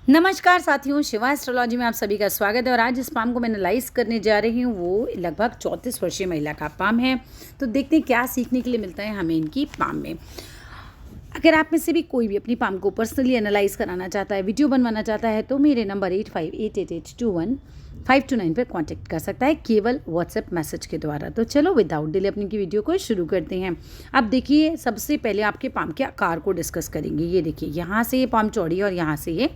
नमस्कार साथियों, शिवा एस्ट्रोलॉजी में आप सभी का स्वागत है। और आज जिस पाम को मैं एनालाइज करने जा रही हूँ वो लगभग 34 वर्षीय महिला का पाम है। तो देखते हैं क्या सीखने के लिए मिलता है हमें इनकी पाम में। अगर आप में से भी कोई भी अपनी पाम को पर्सनली एनालाइज कराना चाहता है, वीडियो बनवाना चाहता है, तो मेरे नंबर 8588821529 पर कॉन्टैक्ट कर सकता है, केवल व्हाट्सएप मैसेज के द्वारा। तो चलो विदाउट डिले अपनी की वीडियो को शुरू करते हैं। अब देखिए, सबसे पहले आपके पाम के आकार को डिस्कस करेंगे। ये देखिए, यहाँ से ये पाम चौड़ी है और यहाँ से ये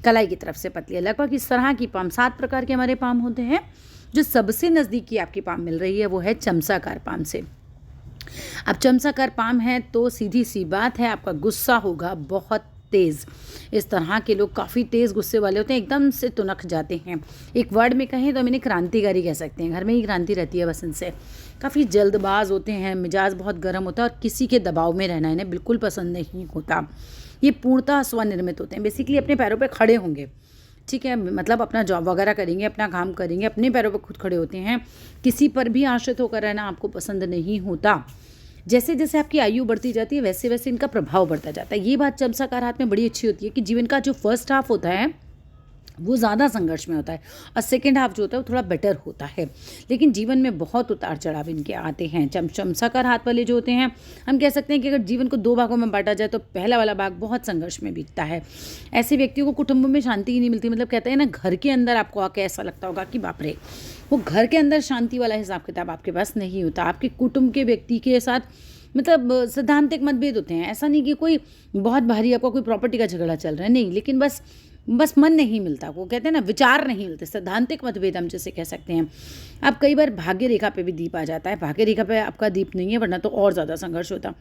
कलाई की तरफ से पतली है। लगभग इस तरह की पाम 7 प्रकार के हमारे पाम होते हैं। जो सबसे नज़दीकी आपकी पाम मिल रही है वो है चमसाकार पाम से। अब चमसाकार पाम है तो सीधी सी बात है, आपका गुस्सा होगा बहुत तेज़। इस तरह के लोग काफ़ी तेज़ गुस्से वाले होते हैं, एकदम से तुनक जाते हैं। एक वर्ड में कहें तो हम इन्हें क्रांतिकारी कह सकते हैं। घर में ही क्रांति रहती है बस इनसे। काफ़ी जल्दबाज होते हैं, मिजाज बहुत गर्म होता है और किसी के दबाव में रहना इन्हें बिल्कुल पसंद नहीं होता। ये पूर्णतः स्वनिर्मित होते हैं, बेसिकली अपने पैरों पे खड़े होंगे। ठीक है, मतलब अपना जॉब वगैरह करेंगे, अपना काम करेंगे, अपने पैरों पर खुद खड़े होते हैं। किसी पर भी आश्रित होकर रहना आपको पसंद नहीं होता। जैसे जैसे आपकी आयु बढ़ती जाती है वैसे वैसे इनका प्रभाव बढ़ता जाता है। ये बात चमसाकार हाथ में बड़ी अच्छी होती है कि जीवन का जो फर्स्ट हाफ होता है वो ज़्यादा संघर्ष में होता है और सेकेंड हाफ जो होता है वो थोड़ा बेटर होता है। लेकिन जीवन में बहुत उतार चढ़ाव इनके आते हैं। चमसाकार हाथ वाले जो होते हैं, हम कह सकते हैं कि अगर जीवन को 2 भागों में बांटा जाए तो पहला वाला भाग बहुत संघर्ष में बीतता है। ऐसे व्यक्तियों को कुटुंब में शांति ही नहीं मिलती। मतलब कहते हैं ना, घर के अंदर आपको आके ऐसा लगता होगा कि बाप रे, वो घर के अंदर शांति वाला हिसाब किताब आपके पास नहीं होता। आपके कुटुंब के व्यक्ति के साथ मतलब सिद्धांतिक मतभेद होते हैं। ऐसा नहीं कि कोई बहुत भारी आपका कोई प्रॉपर्टी का झगड़ा चल रहा है, नहीं, लेकिन बस मन नहीं मिलता। वो कहते हैं ना, विचार नहीं मिलते, सिद्धांतिक मतभेद हम जैसे कह सकते हैं। अब कई बार भाग्य रेखा पे भी दीप आ जाता है। भाग्य रेखा पे आपका दीप नहीं है, वरना तो और ज़्यादा संघर्ष होता।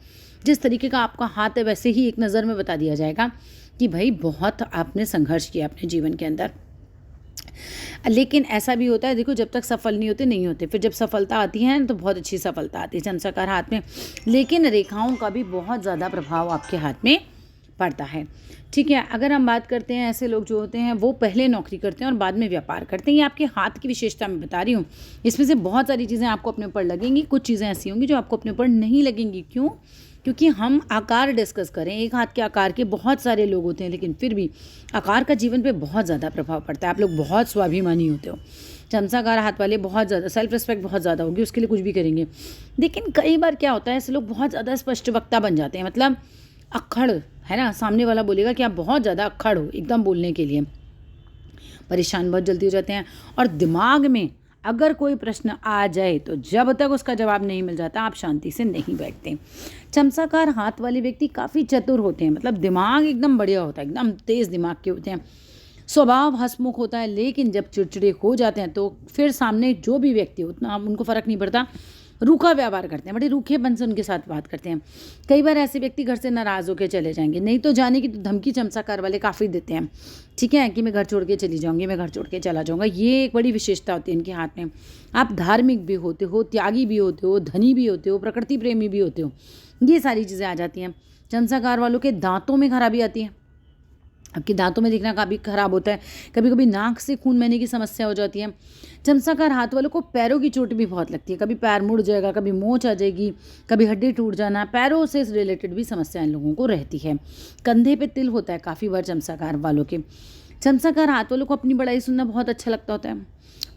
जिस तरीके का आपका हाथ है वैसे ही एक नज़र में बता दिया जाएगा कि भाई बहुत आपने संघर्ष किया अपने जीवन के अंदर। लेकिन ऐसा भी होता है, देखो, जब तक सफल नहीं होते नहीं होते, फिर जब सफलता आती है तो बहुत अच्छी सफलता आती है चमसाकार हाथ में। लेकिन रेखाओं का भी बहुत ज़्यादा प्रभाव आपके हाथ में पड़ता है। ठीक है, अगर हम बात करते हैं, ऐसे लोग जो होते हैं वो पहले नौकरी करते हैं और बाद में व्यापार करते हैं। ये आपके हाथ की विशेषता मैं बता रही हूँ। इसमें से बहुत सारी चीज़ें आपको अपने ऊपर लगेंगी, कुछ चीज़ें ऐसी होंगी जो आपको अपने ऊपर नहीं लगेंगी। क्यों? क्योंकि हम आकार डिस्कस करें। एक हाथ के आकार के बहुत सारे लोग होते हैं, लेकिन फिर भी आकार का जीवन पे बहुत ज़्यादा प्रभाव पड़ता है। आप लोग बहुत स्वाभिमानी होते हो। चमसाकार हाथ वाले बहुत ज़्यादा सेल्फ रिस्पेक्ट बहुत ज़्यादा होगी, उसके लिए कुछ भी करेंगे। लेकिन कई बार क्या होता है, ऐसे लोग बहुत ज़्यादा स्पष्ट वक्ता बन जाते हैं। मतलब अक्खड़ है ना, सामने वाला बोलेगा कि आप बहुत ज़्यादा अक्खड़ हो एकदम बोलने के लिए। परेशान बहुत जल्दी हो जाते हैं और दिमाग में अगर कोई प्रश्न आ जाए तो जब तक उसका जवाब नहीं मिल जाता आप शांति से नहीं बैठते। चमसाकार हाथ वाले व्यक्ति काफ़ी चतुर होते हैं। मतलब दिमाग एकदम बढ़िया होता है, एकदम तेज़ दिमाग के होते हैं। स्वभाव हंसमुख होता है, लेकिन जब चिड़चिड़े हो जाते हैं तो फिर सामने जो भी व्यक्ति हो उतना उनको फ़र्क नहीं पड़ता, रूखा व्यवहार करते हैं, बड़े रूखेपन से उनके साथ बात करते हैं। कई बार ऐसे व्यक्ति घर से नाराज़ होकर चले जाएंगे, नहीं तो जाने की तो धमकी चमसाकार वाले काफ़ी देते हैं। ठीक है, कि मैं घर छोड़ के चली जाऊंगी, मैं घर छोड़ के चला जाऊंगा। ये एक बड़ी विशेषता होती है इनके हाथ में। आप धार्मिक भी होते हो, त्यागी भी होते हो, धनी भी होते हो, प्रकृति प्रेमी भी होते हो। ये सारी चीज़ें आ जाती हैं। चमसाकार वालों के दांतों में खराबी आती है। आपके दांतों में दिखना काफ़ी खराब होता है। कभी कभी नाक से खून बहने की समस्या हो जाती है। चमसाकार हाथ वालों को पैरों की चोट भी बहुत लगती है। कभी पैर मुड़ जाएगा, कभी मोच आ जाएगी, कभी हड्डी टूट जाना, पैरों से रिलेटेड भी समस्या इन लोगों को रहती है। कंधे पे तिल होता है काफ़ी बार चमसाकार वालों के। चमसाकार हाथ वालों को अपनी बड़ाई सुनना बहुत अच्छा लगता होता है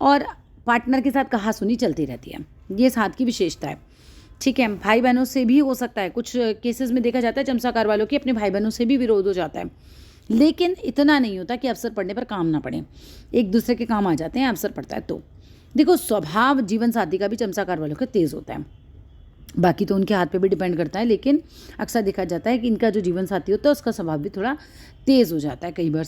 और पार्टनर के साथ कहासुनी चलती रहती है। ये इस हाथ की विशेषता है। ठीक है, भाई बहनों से भी हो सकता है, कुछ केसेस में देखा जाता है चमसाकार वालों की अपने भाई बहनों से भी विरोध हो जाता है। लेकिन इतना नहीं होता कि अवसर पड़ने पर काम ना पड़े, एक दूसरे के काम आ जाते हैं अवसर पड़ता है तो। देखो, स्वभाव जीवन साथी का भी चमसाकार वालों का तेज़ होता है। बाकी तो उनके हाथ पे भी डिपेंड करता है, लेकिन अक्सर देखा जाता है कि इनका जो जीवन साथी होता है उसका स्वभाव भी थोड़ा तेज़ हो जाता है कई बार।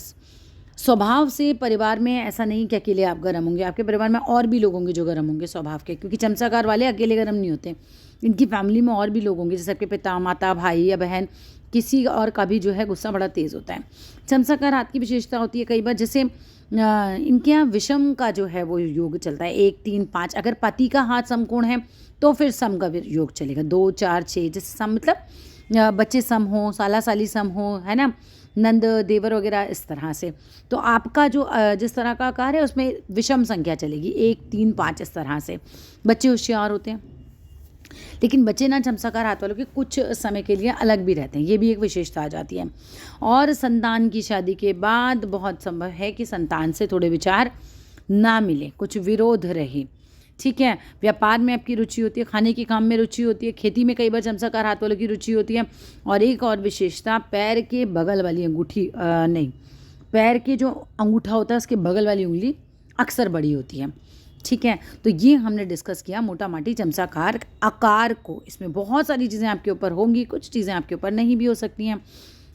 स्वभाव से परिवार में ऐसा नहीं कि अकेले आप गर्म होंगे, आपके परिवार में और भी लोग होंगे जो गर्म होंगे स्वभाव के, क्योंकि चमसाकार वाले अकेले गर्म नहीं होते। इनकी फैमिली में और भी लोग होंगे, जैसे आपके पिता, माता, भाई या बहन, किसी और का भी जो है गुस्सा बड़ा तेज़ होता है। चमसाकार हाथ की विशेषता होती है कई बार, जैसे इनके यहाँ विषम का जो है वो योग चलता है, 1 3 5। अगर पति का हाथ समकोण है तो फिर सम का योग चलेगा, 2 4 6। जैसे सम मतलब बच्चे सम हो, साला साली सम हो, है ना, नंद देवर वगैरह, इस तरह से। तो आपका जो जिस तरह का आकार है उसमें विषम संख्या चलेगी, 1 3 5 इस तरह से। बच्चे होशियार होते हैं। लेकिन बच्चे ना चमत्कार हाथ वालों के कुछ समय के लिए अलग भी रहते हैं, ये भी एक विशेषता आ जाती है। और संतान की शादी के बाद बहुत संभव है कि संतान से थोड़े विचार ना मिले, कुछ विरोध रहे, ठीक है। व्यापार में आपकी रुचि होती है, खाने के काम में रुचि होती है, खेती में कई बार चमत्कार हाथ वालों की रुचि होती है। और एक और विशेषता, पैर के बगल वाली अंगूठी नहीं, पैर के जो अंगूठा होता है उसके बगल वाली उंगली अक्सर बड़ी होती है, ठीक है। तो ये हमने डिस्कस किया मोटा माटी चमचाकार आकार को। इसमें बहुत सारी चीज़ें आपके ऊपर होंगी, कुछ चीज़ें आपके ऊपर नहीं भी हो सकती हैं।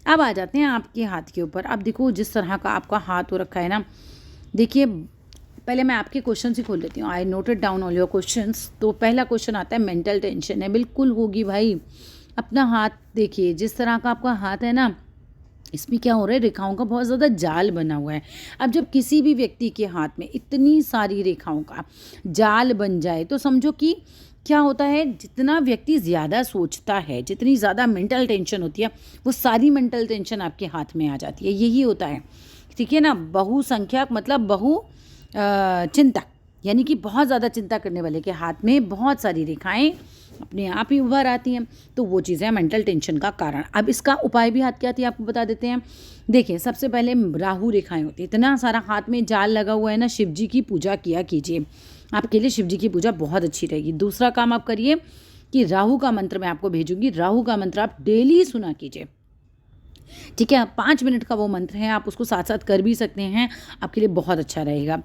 अब आ जाते हैं आपके हाथ के ऊपर। अब देखो जिस तरह का आपका हाथ हो रखा है ना, देखिए पहले मैं आपके क्वेश्चन ही खोल लेती हूँ। आई noted down all your questions. तो पहला क्वेश्चन आता है, मेंटल टेंशन है। बिल्कुल होगी भाई। अपना हाथ देखिए, जिस तरह का आपका हाथ है ना, इसमें क्या हो रहा है, रेखाओं का बहुत ज़्यादा जाल बना हुआ है। अब जब किसी भी व्यक्ति के हाथ में इतनी सारी रेखाओं का जाल बन जाए तो समझो कि क्या होता है, जितना व्यक्ति ज़्यादा सोचता है, जितनी ज़्यादा मेंटल टेंशन होती है, वो सारी मेंटल टेंशन आपके हाथ में आ जाती है। यही होता है, ठीक है ना। बहुसंख्यक मतलब चिंता, यानी कि बहुत ज़्यादा चिंता करने वाले के हाथ में बहुत सारी रेखाएं अपने आप ही उभर आती हैं। तो वो चीज़ें मेंटल टेंशन का कारण। अब इसका उपाय भी हाथ क्या आती है आपको बता देते हैं। देखिए सबसे पहले राहु रेखाएं होती है। इतना सारा हाथ में जाल लगा हुआ है ना, शिव जी की पूजा किया कीजिए, आपके लिए शिव जी की पूजा बहुत अच्छी रहेगी। दूसरा काम आप करिए कि राहु का मंत्र मैं आपको भेजूंगी, राहु का मंत्र आप डेली सुना कीजिए, ठीक है। 5 मिनट का वो मंत्र है, आप उसको साथ साथ कर भी सकते हैं, आपके लिए बहुत अच्छा रहेगा।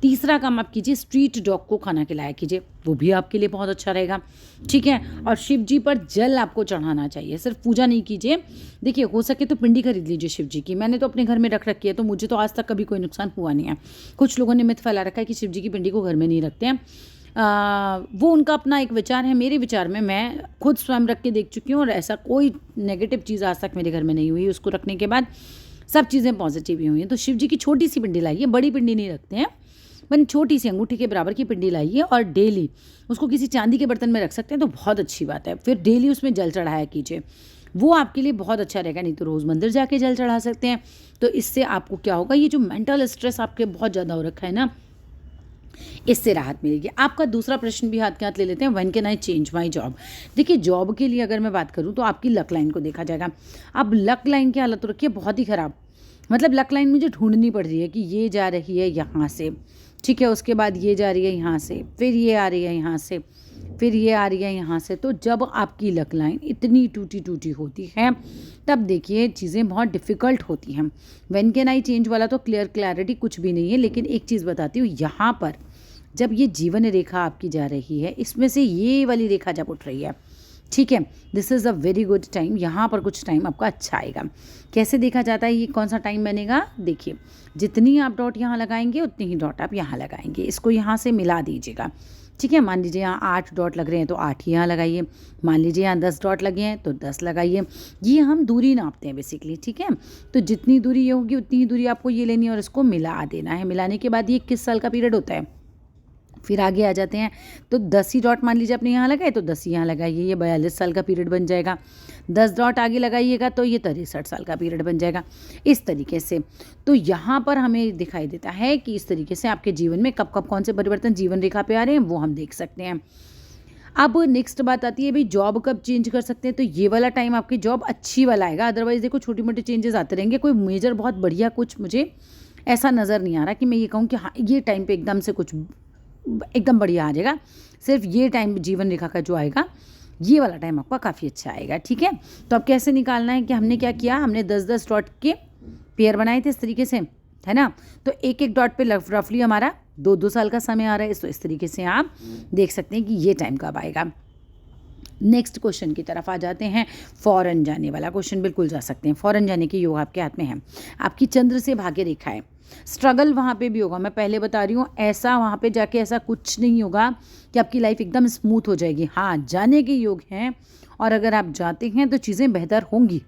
तीसरा काम आप कीजिए, स्ट्रीट डॉग को खाना खिलाया कीजिए, वो भी आपके लिए बहुत अच्छा रहेगा, ठीक है। और शिव जी पर जल आपको चढ़ाना चाहिए, सिर्फ पूजा नहीं कीजिए। देखिए हो सके तो पिंडी खरीद लीजिए शिव जी की। मैंने तो अपने घर में रख रखी है, तो मुझे तो आज तक कभी कोई नुकसान हुआ नहीं है। कुछ लोगों ने मिथ फैला रखा है कि शिव जी की पिंडी को घर में नहीं रखते हैं। वो उनका अपना एक विचार है। मेरे विचार में मैं खुद स्वयं रख के देख चुकी हूँ और ऐसा कोई नेगेटिव चीज़ आज तक मेरे घर में नहीं हुई। उसको रखने के बाद सब चीज़ें पॉजिटिव ही हुई हैं। तो शिव जी की छोटी सी पिंडी लाइए, बड़ी पिंडी नहीं रखते हैं, बन छोटी सी अंगूठी के बराबर की पिंडी लाइए और डेली उसको किसी चांदी के बर्तन में रख सकते हैं तो बहुत अच्छी बात है। फिर डेली उसमें जल चढ़ाया कीजिए, वो आपके लिए बहुत अच्छा रहेगा। नहीं तो रोज़ मंदिर जाके जल चढ़ा सकते हैं। तो इससे आपको क्या होगा, ये जो मेंटल स्ट्रेस आपके बहुत ज़्यादा हो रखा है ना, इससे राहत मिलेगी। आपका दूसरा प्रश्न भी हाथ के हाथ ले लेते हैं, when can I change my job. देखिए जॉब के लिए अगर मैं बात करूं तो आपकी लक लाइन को देखा जाएगा। अब लक लाइन की हालत हो रखी है बहुत ही ख़राब, मतलब लक लाइन मुझे ढूंढनी पड़ रही है कि ये जा रही है यहाँ से, ठीक है, उसके बाद ये जा रही है यहाँ से, फिर ये आ रही है यहाँ से, फिर ये आ रही है यहाँ से। तो जब आपकी लक लाइन इतनी टूटी टूटी होती है तब देखिए चीज़ें बहुत डिफ़िकल्ट होती हैं। व्हेन कैन आई चेंज वाला तो क्लैरिटी कुछ भी नहीं है, लेकिन एक चीज़ बताती हूँ, यहाँ पर जब ये जीवन रेखा आपकी जा रही है, इसमें से ये वाली रेखा जब उठ रही है, ठीक है, this is a very good time. यहाँ पर कुछ टाइम आपका अच्छा आएगा। कैसे देखा जाता है ये कौन सा टाइम बनेगा, देखिए जितनी आप डॉट यहाँ लगाएंगे उतनी ही डॉट आप यहाँ लगाएंगे, इसको यहाँ से मिला दीजिएगा, ठीक है। मान लीजिए यहाँ 8 डॉट लग रहे हैं तो 8 ही यहाँ लगाइए, मान लीजिए यहाँ 10 डॉट लगे हैं तो 10 लगाइए। ये हम दूरी नापते हैं बेसिकली, ठीक है। तो जितनी दूरी ये होगी उतनी ही दूरी आपको ये लेनी है और इसको मिला देना है। मिलाने के बाद ये 21 साल का पीरियड होता है। फिर आगे आ जाते हैं तो 10 ही डॉट मान लीजिए आपने यहाँ लगाए तो 10 ही यहाँ लगाइए, ये 42 साल का पीरियड बन जाएगा। 10 डॉट आगे लगाइएगा तो ये 63 साल का पीरियड बन जाएगा, इस तरीके से। तो यहाँ पर हमें दिखाई देता है कि इस तरीके से आपके जीवन में कब कब कौन से परिवर्तन जीवन रेखा पे आ रहे हैं वो हम देख सकते हैं। अब नेक्स्ट बात आती है भाई जॉब कब चेंज कर सकते हैं। तो ये वाला टाइम आपकी जॉब अच्छी वाला आएगा, अदरवाइज देखो छोटी मोटी चेंजेस आते रहेंगे। कोई मेजर बहुत बढ़िया कुछ मुझे ऐसा नज़र नहीं आ रहा कि मैं ये कहूँ कि हाँ ये टाइम पे एकदम से कुछ एकदम बढ़िया आ जाएगा। सिर्फ ये टाइम जीवन रेखा का जो आएगा ये वाला टाइम आपका काफ़ी अच्छा आएगा, ठीक है। तो अब कैसे निकालना है कि हमने क्या किया, हमने 10-10 डॉट के पेयर बनाए थे इस तरीके से, है ना। तो एक एक डॉट पे रफली हमारा 2-2 साल का समय आ रहा है। तो इस तरीके से आप देख सकते हैं कि ये टाइम कब आएगा। नेक्स्ट क्वेश्चन की तरफ आ जाते हैं। फॉरेन जाने वाला क्वेश्चन बिल्कुल जा सकते हैं। फॉरेन जाने की योग आपके हाथ में है, आपकी चंद्र से भाग्य रेखा है। स्ट्रगल वहाँ पे भी होगा, मैं पहले बता रही हूँ, ऐसा वहाँ पे जाके ऐसा कुछ नहीं होगा कि आपकी लाइफ एकदम स्मूथ हो जाएगी। हाँ जाने के योग हैं और अगर आप जाते हैं तो चीज़ें बेहतर होंगी,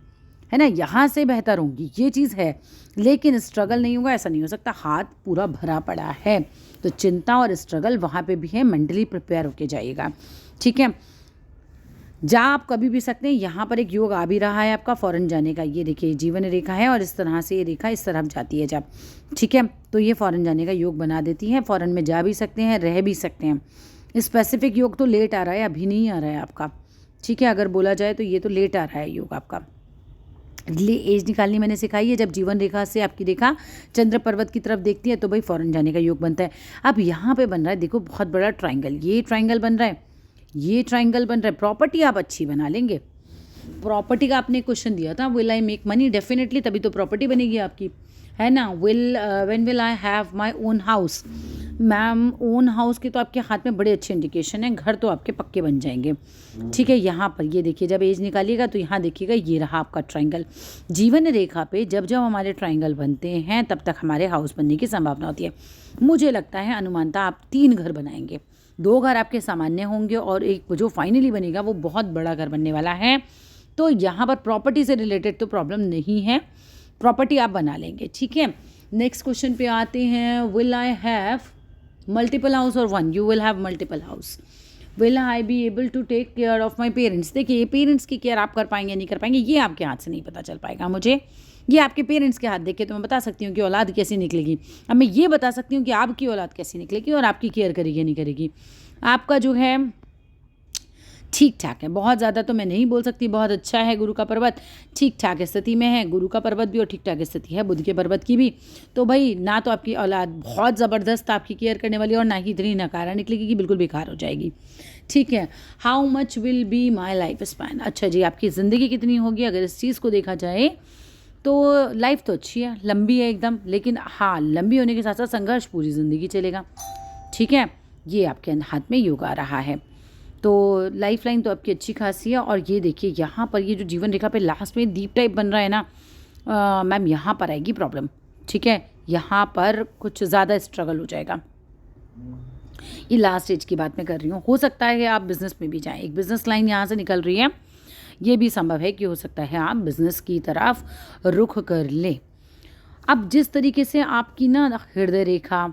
है ना, यहाँ से बेहतर होंगी, ये चीज़ है। लेकिन स्ट्रगल नहीं होगा ऐसा नहीं हो सकता, हाथ पूरा भरा पड़ा है। तो चिंता और स्ट्रगल वहाँ पे भी है, मेंटली प्रिपेयर होके जाइएगा, ठीक है। जा आप कभी भी सकते हैं। यहाँ पर एक योग आ भी रहा है आपका फॉरेन जाने का, ये देखिए जीवन रेखा है और इस तरह से ये रेखा इस तरफ जाती है जब, ठीक है। तो ये फॉरेन जाने का योग बना देती है, फॉरेन में जा भी सकते हैं, रह भी सकते हैं, स्पेसिफिक योग तो लेट आ रहा है, अभी नहीं आ रहा है आपका, ठीक है। अगर बोला जाए तो ये तो लेट आ रहा है योग आपका। एज निकालनी मैंने सिखाई है। जब जीवन रेखा से आपकी रेखा चंद्र पर्वत की तरफ देखती है तो भाई फौरन जाने का योग बनता है। अब यहाँ पे बन रहा है देखो बहुत बड़ा ट्राइंगल, ये ट्राइंगल बन रहा है, ये ट्राइंगल बन रहा है। प्रॉपर्टी आप अच्छी बना लेंगे। प्रॉपर्टी का आपने क्वेश्चन दिया था, will I make money, definitely तभी तो प्रॉपर्टी बनेगी आपकी, है ना। When will I have my own house, ma'am own house के तो आपके हाथ में बड़े अच्छे इंडिकेशन है, घर तो आपके पक्के बन जाएंगे, ठीक है। यहाँ पर ये देखिए जब एज निकालिएगा तो यहाँ देखिएगा ये रहा आपका ट्राइंगल। जीवन रेखा पे जब जब हमारे ट्राइंगल बनते हैं तब तक हमारे हाउस बनने की संभावना होती है। मुझे लगता है अनुमानता आप 3 घर बनाएंगे, 2 घर आपके सामान्य होंगे और एक जो फाइनली बनेगा वो बहुत बड़ा घर बनने वाला है। तो यहाँ पर प्रॉपर्टी से रिलेटेड तो प्रॉब्लम नहीं है, प्रॉपर्टी आप बना लेंगे, ठीक है। नेक्स्ट क्वेश्चन पे आते हैं, will I have multiple house और 1, you will have multiple house. Will I be able to take care of my parents, देखिए पेरेंट्स की केयर आप कर पाएंगे नहीं कर पाएंगे ये आपके हाथ से नहीं पता चल पाएगा मुझे। ये आपके पेरेंट्स के हाथ देख के तो मैं बता सकती हूँ कि औलाद कैसी निकलेगी। अब मैं ये बता सकती हूँ कि आपकी औलाद कैसी निकलेगी और आपकी केयर करेगी नहीं करेगी। आपका जो है ठीक ठाक है, बहुत ज़्यादा तो मैं नहीं बोल सकती बहुत अच्छा है गुरु का पर्वत, ठीक ठाक स्थिति में है गुरु का पर्वत भी और ठीक ठाक स्थिति है बुध के पर्वत की भी। तो भाई ना तो आपकी औलाद बहुत ज़बरदस्त आपकी केयर करने वाली और ना ही इतनी नकारा निकलेगी कि बिल्कुल बेकार हो जाएगी, ठीक है। How much will be my life span, अच्छा जी आपकी ज़िंदगी कितनी होगी अगर इस चीज़ को देखा जाए तो लाइफ तो अच्छी है, लंबी है एकदम, लेकिन हाँ लंबी होने के साथ साथ संघर्ष पूरी ज़िंदगी चलेगा, ठीक है। ये आपके हाथ में योग आ रहा है तो लाइफ लाइन तो आपकी अच्छी खासी है। और ये देखिए यहाँ पर ये जो जीवन रेखा पे लास्ट में दीप टाइप बन रहा है ना मैम, यहाँ पर आएगी प्रॉब्लम, ठीक है। यहाँ पर कुछ ज़्यादा स्ट्रगल हो जाएगा। ये लास्ट स्टेज की बात मैं कर रही हूँ। हो सकता है आप बिज़नेस में भी जाएँ, एक बिज़नेस लाइन यहाँ से निकल रही है, ये भी संभव है कि हो सकता है आप बिज़नेस की तरफ रुख कर लें। अब जिस तरीके से आपकी ना हृदय रेखा,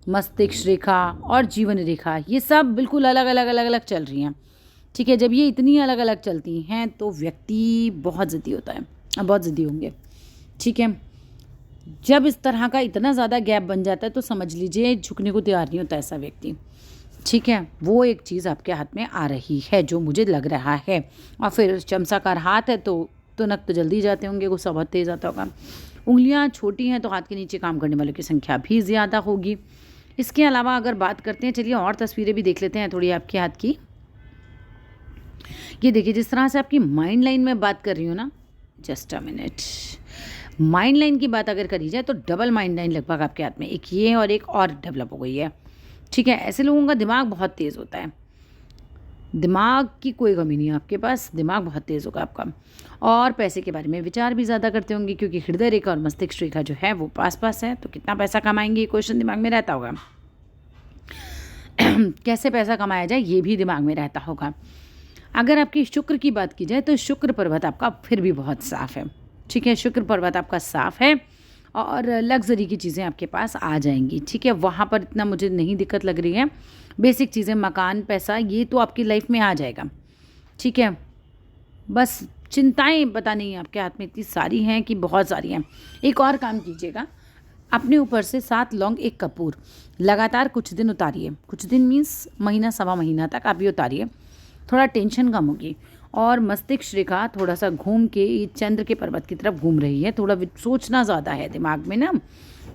मस्तिष्क रेखा और जीवन रेखा ये सब बिल्कुल अलग अलग अलग अलग चल रही हैं, ठीक है। जब ये इतनी अलग अलग चलती हैं तो व्यक्ति बहुत ज़िद्दी होता है, बहुत ज़िद्दी होंगे, ठीक है। जब इस तरह का इतना ज़्यादा गैप बन जाता है तो समझ लीजिए झुकने को तैयार नहीं होता ऐसा व्यक्ति, ठीक है। वो एक चीज़ आपके हाथ में आ रही है जो मुझे लग रहा है। और फिर चमचाकार हाथ है तो नक तो जल्दी जाते होंगे, गुस्सा बहुत तेज़ आता होगा। उंगलियां छोटी हैं तो हाथ के नीचे काम करने वालों की संख्या भी ज़्यादा होगी। इसके अलावा अगर बात करते हैं, चलिए और तस्वीरें भी देख लेते हैं थोड़ी आपके हाथ की। ये देखिए जिस तरह से आपकी माइंड लाइन में बात कर रही हूँ ना, just a minute, mind line की बात अगर करी जाए तो डबल माइंड लाइन लगभग आपके हाथ में, एक ये और एक और डेवलप हो गई है, ठीक है। ऐसे लोगों का दिमाग बहुत तेज़ होता है, दिमाग की कोई कमी नहीं है आपके पास, दिमाग बहुत तेज़ होगा आपका। और पैसे के बारे में विचार भी ज़्यादा करते होंगे क्योंकि हृदय रेखा और मस्तिष्क रेखा जो है वो पास पास है, तो कितना पैसा कमाएंगे ये क्वेश्चन दिमाग में रहता होगा। कैसे पैसा कमाया जाए ये भी दिमाग में रहता होगा। अगर आपकी शुक्र की बात की जाए तो शुक्र पर्वत आपका फिर भी बहुत साफ़ है, ठीक है। शुक्र पर्वत आपका साफ़ है और लग्जरी की चीज़ें आपके पास आ जाएंगी, ठीक है। वहाँ पर इतना मुझे नहीं दिक्कत लग रही है। बेसिक चीज़ें मकान पैसा ये तो आपकी लाइफ में आ जाएगा, ठीक है। बस चिंताएं पता नहीं आपके हाथ में इतनी सारी हैं कि बहुत सारी हैं। एक और काम कीजिएगा, अपने ऊपर से 7 लौंग 1 कपूर लगातार कुछ दिन उतारिए, कुछ दिन मीन्स महीना सवा महीना तक आप ये उतारिए, थोड़ा टेंशन कम होगी। और मस्तिष्क रेखा थोड़ा सा घूम के चंद्र के पर्वत की तरफ घूम रही है, थोड़ा सोचना ज़्यादा है दिमाग में ना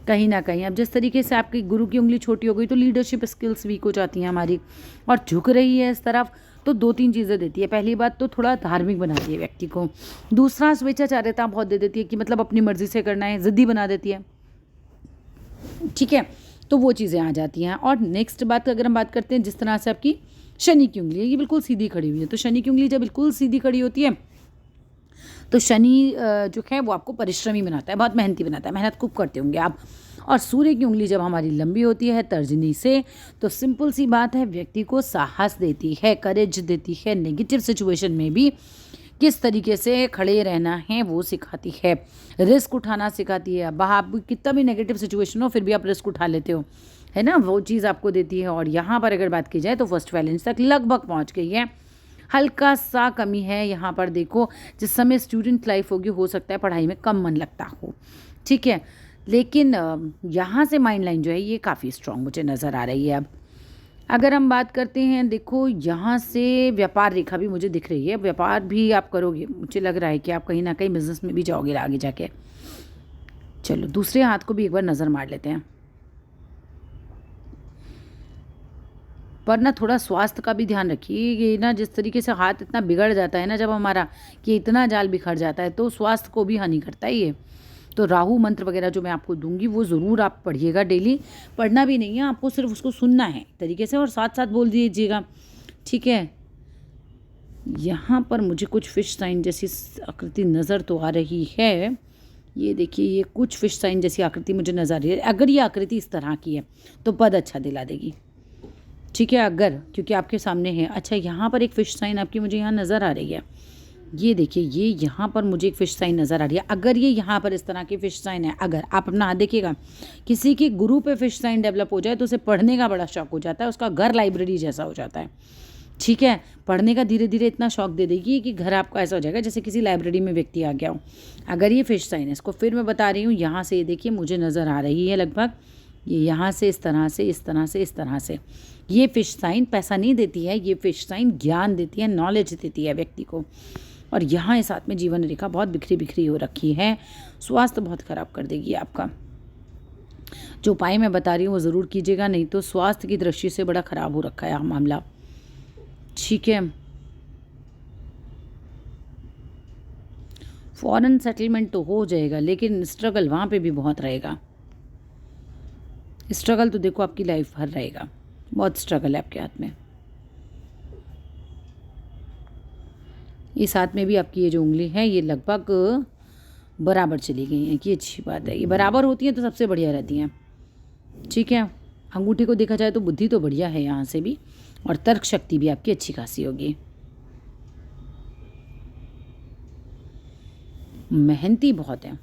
कहीं। अब जिस तरीके से आपकी गुरु की उंगली छोटी हो गई तो लीडरशिप स्किल्स वीक हो जाती हैं हमारी, और झुक रही है इस तरफ तो 2-3 चीज़ें देती है। पहली बात तो थोड़ा धार्मिक बनाती है व्यक्ति को, दूसरा स्वेच्छाचारिता बहुत दे देती है कि मतलब अपनी मर्जी से करना है, ज़िद्दी बना देती है, ठीक है। तो वो चीज़ें आ जाती हैं। और नेक्स्ट बात अगर हम बात करते हैं, जिस तरह से आपकी शनि की उंगली है ये बिल्कुल सीधी खड़ी हुई है, तो शनि की उंगली जब बिल्कुल सीधी खड़ी होती है तो शनि जो है वो आपको परिश्रमी बनाता है, बहुत मेहनती बनाता है, मेहनत खूब करते होंगे आप। और सूर्य की उंगली जब हमारी लंबी होती है तर्जनी से तो सिंपल सी बात है व्यक्ति को साहस देती है, करेज देती है, नेगेटिव सिचुएशन में भी किस तरीके से खड़े रहना है वो सिखाती है, रिस्क उठाना सिखाती है। अब आप कितना भी नेगेटिव सिचुएशन हो फिर भी आप रिस्क उठा लेते हो, है ना, वो चीज़ आपको देती है। और यहाँ पर अगर बात की जाए तो फर्स्ट बैलेंस तक लगभग पहुँच गई है, हल्का सा कमी है यहाँ पर। देखो जिस समय स्टूडेंट लाइफ होगी हो सकता है पढ़ाई में कम मन लगता हो, ठीक है, लेकिन यहाँ से माइंड लाइन जो है ये काफ़ी स्ट्रॉन्ग मुझे नज़र आ रही है। अगर हम बात करते हैं, देखो यहाँ से व्यापार रेखा भी मुझे दिख रही है, व्यापार भी आप करोगे, मुझे लग रहा है कि आप कहीं ना कहीं बिजनेस में भी जाओगे आगे जाके। चलो दूसरे हाथ को भी एक बार नज़र मार लेते हैं। पर ना थोड़ा स्वास्थ्य का भी ध्यान रखिए। ये ना जिस तरीके से हाथ इतना बिगड़ जाता है ना जब हमारा, कि इतना जाल बिखर जाता है, तो स्वास्थ्य को भी हानि करता है ये। तो राहु मंत्र वगैरह जो मैं आपको दूंगी वो ज़रूर आप पढ़िएगा डेली। पढ़ना भी नहीं है आपको, सिर्फ उसको सुनना है तरीके से, और साथ साथ बोल दीजिएगा, ठीक है। यहाँ पर मुझे कुछ फिश साइन जैसी आकृति नज़र तो आ रही है। ये देखिए, ये कुछ फिश साइन जैसी आकृति मुझे नज़र आ रही है। अगर ये आकृति इस तरह की है तो पद अच्छा दिला देगी, ठीक है, अगर, क्योंकि आपके सामने है। अच्छा, यहाँ पर एक फिश साइन आपकी मुझे यहाँ नज़र आ रही है। ये देखिए, ये यहाँ पर मुझे एक फ़िश साइन नज़र आ रही है। अगर ये यहाँ पर इस तरह की फ़िश साइन है, अगर आप अपना हाथ देखिएगा, किसी के गुरु पे फ़िश साइन डेवलप हो जाए तो उसे पढ़ने का बड़ा शौक हो जाता है, उसका घर लाइब्रेरी जैसा हो जाता है, ठीक है। पढ़ने का धीरे धीरे इतना शौक दे देगी कि घर आपका ऐसा हो जाएगा जैसे किसी लाइब्रेरी में व्यक्ति आ गया हो। अगर ये फ़िश साइन है, इसको फिर मैं बता रही हूँ, यहाँ से ये देखिए मुझे नज़र आ रही है लगभग, ये यहाँ से इस तरह से, इस तरह से, इस तरह से। ये फ़िश साइन पैसा नहीं देती है, ये फ़िश साइन ज्ञान देती है, नॉलेज देती है व्यक्ति को। और यहाँ इस साथ में जीवन रेखा बहुत बिखरी बिखरी हो रखी है, स्वास्थ्य बहुत ख़राब कर देगी आपका। जो उपाय मैं बता रही हूँ वो ज़रूर कीजिएगा, नहीं तो स्वास्थ्य की दृष्टि से बड़ा ख़राब हो रखा है मामला, ठीक है। फॉरेन सेटलमेंट तो हो जाएगा, लेकिन स्ट्रगल वहाँ पे भी बहुत रहेगा। स्ट्रगल तो देखो आपकी लाइफ भर रहेगा, बहुत स्ट्रगल है आपके हाथ में। इस हाथ में भी आपकी ये जो उंगली है ये लगभग बराबर चली गई है, कि अच्छी बात है। ये बराबर होती हैं तो सबसे बढ़िया रहती हैं, ठीक है। अंगूठी को देखा जाए तो बुद्धि तो बढ़िया है यहाँ से भी, और तर्क शक्ति भी आपकी अच्छी खासी होगी। मेहनती बहुत है।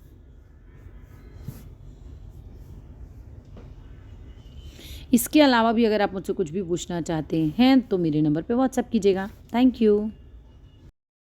इसके अलावा भी अगर आप मुझसे कुछ भी पूछना चाहते हैं तो मेरे नंबर पे व्हाट्सएप कीजिएगा। Thank you.